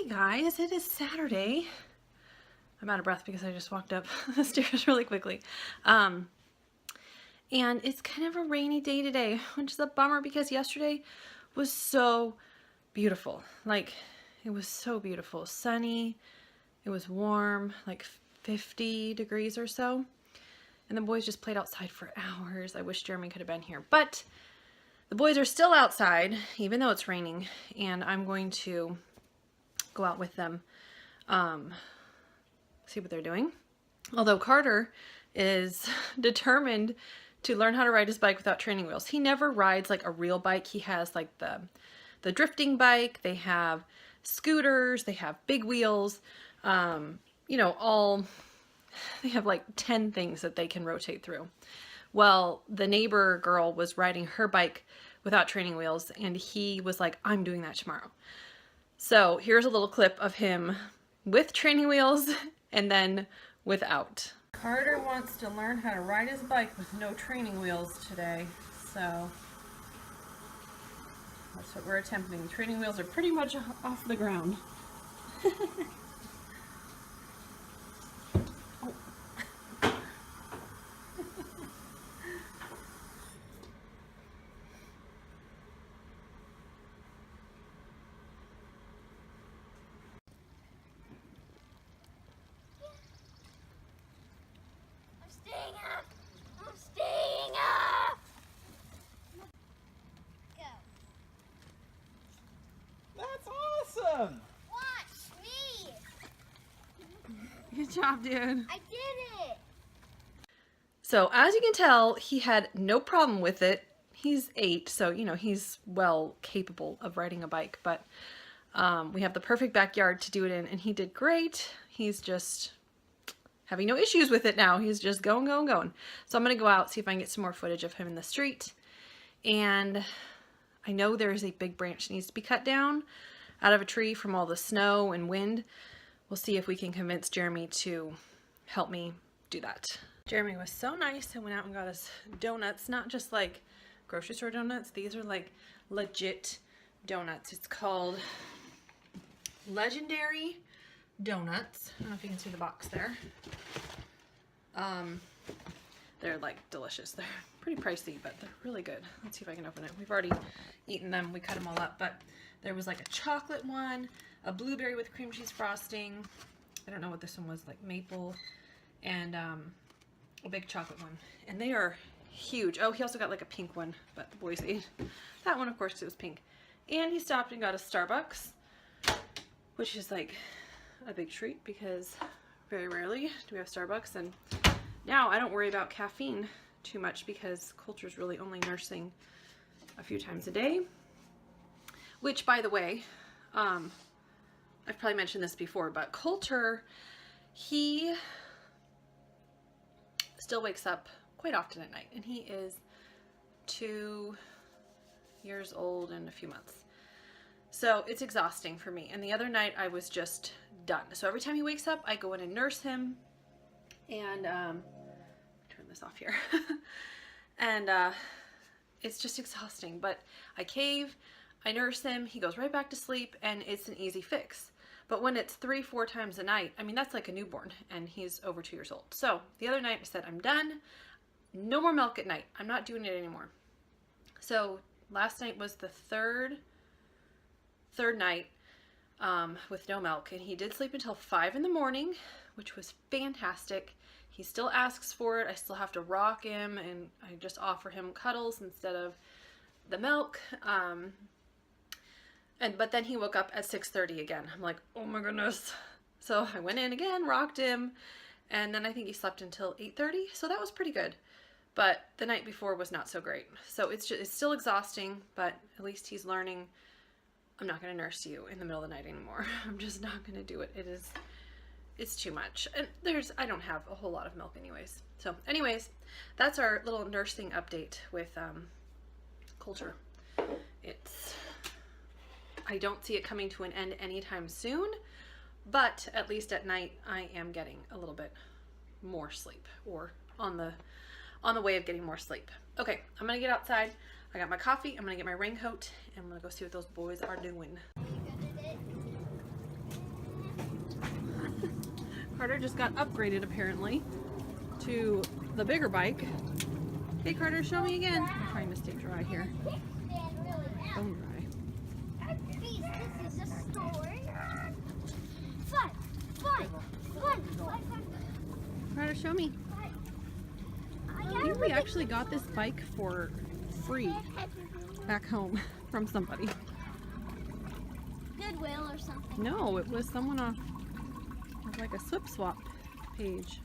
Guys, it is Saturday. I'm out of breath because I just walked up the stairs really quickly. And it's kind of a rainy day today, which is a bummer because yesterday was so beautiful. Like, it was so beautiful. Sunny, it was warm, like 50 degrees or so. And the boys just played outside for hours. I wish Jeremy could have been here. But the boys are still outside, even though it's raining. And I'm going to go out with them, see what they're doing. Although Carter is determined to learn how to ride his bike without training wheels. He never rides like a real bike. He has like the drifting bike. They have scooters. They have big wheels. You know, they have like 10 things that they can rotate through. Well, the neighbor girl was riding her bike without training wheels, and he was like, I'm doing that tomorrow. So here's a little clip of him with training wheels and then without. Carter wants to learn how to ride his bike with no training wheels today, so that's what we're attempting. Training wheels are pretty much off the ground. I'm staying up. Go. That's awesome. Watch me. Good job, dude. I did it. So as you can tell, he had no problem with it. He's 8, so you know he's well capable of riding a bike, but we have the perfect backyard to do it in, and he did great. He's just having no issues with it now. He's just going. So I'm gonna go out, see if I can get some more footage of him in the street. And I know there's a big branch that needs to be cut down out of a tree from all the snow and wind. We'll see if we can convince Jeremy to help me do that. Jeremy was so nice and went out and got us donuts, not just like grocery store donuts. These are like legit donuts. It's called Legendary Donuts. I don't know if you can see the box there. They're like delicious. They're pretty pricey, but they're really good. Let's see if I can open it. We've already eaten them. We cut them all up, but there was like a chocolate one, a blueberry with cream cheese frosting. I don't know what this one was, like maple, and a big chocolate one. And they are huge. Oh, he also got like a pink one, but the boys ate that one, of course, because it was pink. And he stopped and got a Starbucks, which is like a big treat because very rarely do we have Starbucks. And now I don't worry about caffeine too much because Coulter's really only nursing a few times a day, which, by the way, I've probably mentioned this before, but Coulter, he still wakes up quite often at night, and he is 2 years old and a few months. So it's exhausting for me. And the other night I was just done. So every time he wakes up, I go in and nurse him. And turn this off here. And it's just exhausting. But I cave, I nurse him, he goes right back to sleep, and it's an easy fix. But when it's 3-4 times a night, I mean, that's like a newborn, and he's over 2 years old. So the other night I said, I'm done. No more milk at night. I'm not doing it anymore. So last night was the third night with no milk, and he did sleep until 5 in the morning, which was fantastic. He still asks for it. I still have to rock him, and I just offer him cuddles instead of the milk. But then he woke up at 6:30 again. I'm like, oh my goodness. So I went in again, rocked him, and then I think he slept until 8:30. So that was pretty good. But the night before was not so great. So it's still exhausting, but at least he's learning, I'm not going to nurse you in the middle of the night anymore. I'm just not going to do it. It's too much. And I don't have a whole lot of milk anyways. So anyways, that's our little nursing update with Coulter. I don't see it coming to an end anytime soon, but at least at night I am getting a little bit more sleep, or on the way of getting more sleep. Okay, I'm gonna get outside. I got my coffee, I'm gonna get my raincoat, and I'm gonna go see what those boys are doing. Carter just got upgraded apparently to the bigger bike. Hey Carter, show me again. I'm trying to stay dry here. Kickstand really now. Bone dry. Please, this is a story. Fun. Carter, show me. I think we actually got this bike for free back home from somebody. Goodwill or something. No, it was someone off of like a Swip Swap page.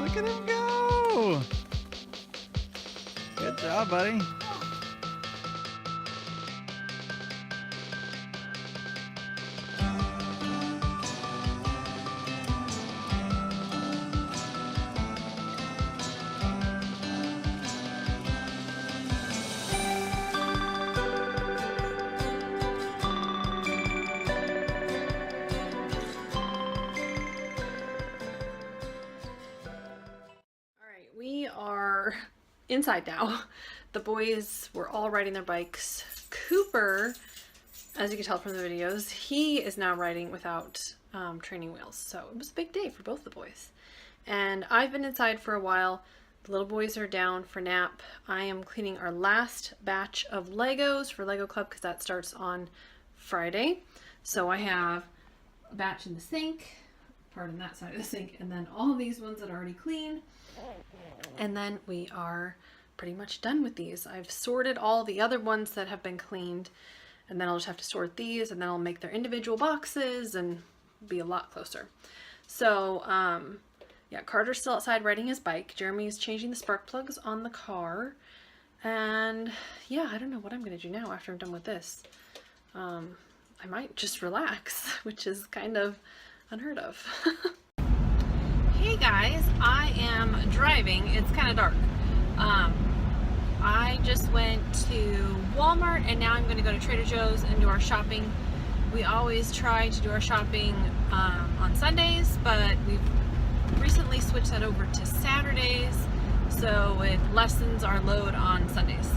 Look at him go! Good job, buddy. We are inside now. The boys were all riding their bikes. Cooper, as you can tell from the videos, he is now riding without training wheels. So it was a big day for both the boys. And I've been inside for a while. The little boys are down for nap. I am cleaning our last batch of Legos for Lego Club because that starts on Friday. So I have a batch in the sink, part on that side of the sink, and then all these ones that are already clean. And then we are pretty much done with these. I've sorted all the other ones that have been cleaned, and then I'll just have to sort these, and then I'll make their individual boxes and be a lot closer. So, yeah, Carter's still outside riding his bike. Jeremy's changing the spark plugs on the car. And yeah, I don't know what I'm going to do now after I'm done with this. I might just relax, which is kind of unheard of. Hey guys, I am driving. It's kind of dark, I just went to Walmart and now I'm going to go to Trader Joe's and do our shopping. We always try to do our shopping on Sundays, but we've recently switched that over to Saturdays, so it lessens our load on Sundays.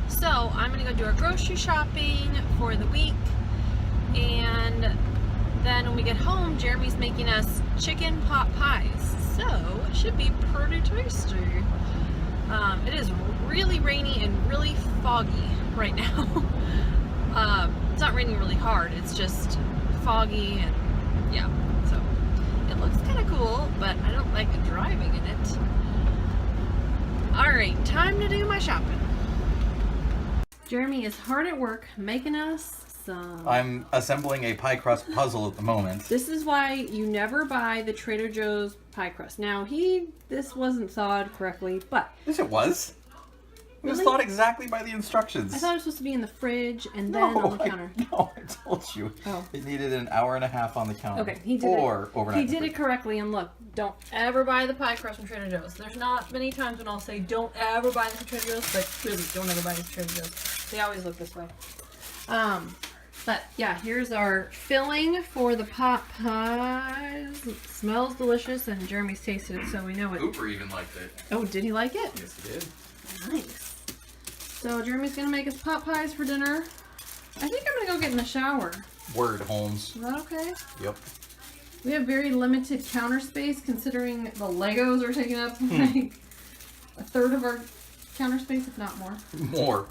So I'm going to go do our grocery shopping for the week, and then when we get home, Jeremy's making us chicken pot pies, so it should be pretty tasty. It is really rainy and really foggy right now. It's not raining really hard, it's just foggy, and yeah, so it looks kind of cool, but I don't like driving in it. Alright, time to do my shopping. Jeremy is hard at work making us some... I'm assembling a pie crust puzzle at the moment. This is why you never buy the Trader Joe's pie crust. Now, this wasn't thawed correctly, but... Yes, it was. It was Really? thought exactly by the instructions. I thought it was supposed to be in the fridge and then on the counter. No, I told you. Oh. It needed an hour and a half on the counter. Okay, he did or overnight. He did it correctly, and look, don't ever buy the pie crust from Trader Joe's. There's not many times when I'll say don't ever buy this from Trader Joe's, but really, don't ever buy this from Trader Joe's. They always look this way. But yeah, here's our filling for the pot pies. It smells delicious, and Jeremy's tasted it, so we know it. Cooper even liked it. Oh, did he like it? Yes, he did. Nice. So Jeremy's gonna make us pot pies for dinner. I think I'm gonna go get in the shower. Word, Holmes. Is that okay? Yep. We have very limited counter space considering the Legos are taking up like a third of our counter space, if not more. More.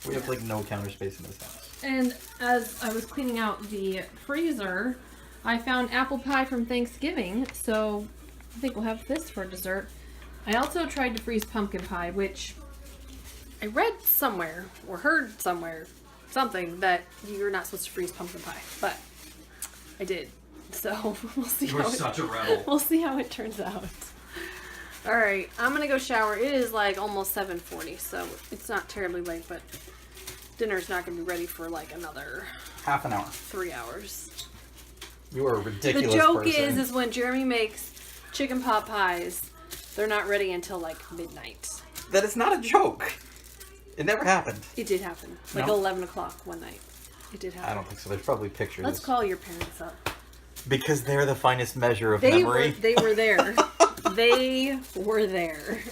We have like no counter space in this house. And as I was cleaning out the freezer, I found apple pie from Thanksgiving, so I think we'll have this for dessert. I also tried to freeze pumpkin pie, which I read somewhere or heard somewhere something that you're not supposed to freeze pumpkin pie, but I did. So we'll see. You're such a rebel. We'll see how it turns out. All right, I'm gonna go shower. It is like almost 7:40, so it's not terribly late, but dinner's not gonna be ready for like another Half an hour. 3 hours. You are a ridiculous The joke person. is when Jeremy makes chicken pot pies, they're not ready until like midnight. That is not a joke. It never happened. It did happen, like No? 11 o'clock one night. It did happen. I don't think so. There's probably pictures. Let's call your parents up. Because they're the finest measure of They memory. were there. They were there.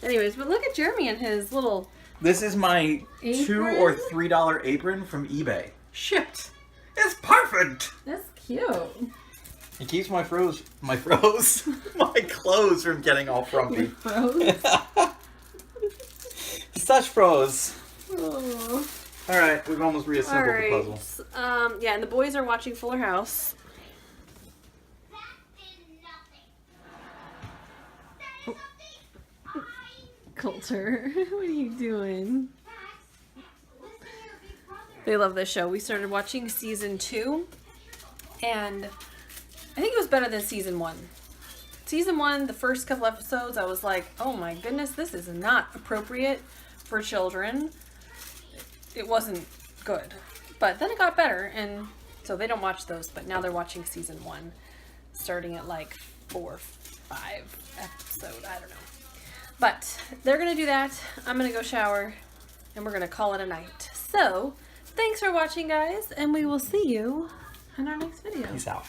Anyways, but look at Jeremy and his little... This is my Apron? $2 or $3 apron from eBay. Shipped. It's perfect. That's cute. It keeps my clothes from getting all frumpy. Froze. Such froze. Oh. All right, we've almost reassembled the Alright. puzzle. Yeah, and the boys are watching Fuller House. That did nothing. That is nothing. Coulter, what are you doing? Listen to your big brother. They love this show. We started watching season 2, and I think it was better than season 1. Season 1, the first couple episodes, I was like, oh my goodness, this is not appropriate for children. It wasn't good. But then it got better, and so they don't watch those, but now they're watching season 1, starting at like 4 or 5 episode, I don't know. But they're going to do that. I'm going to go shower, and we're going to call it a night. So, thanks for watching, guys, and we will see you in our next video. Peace out.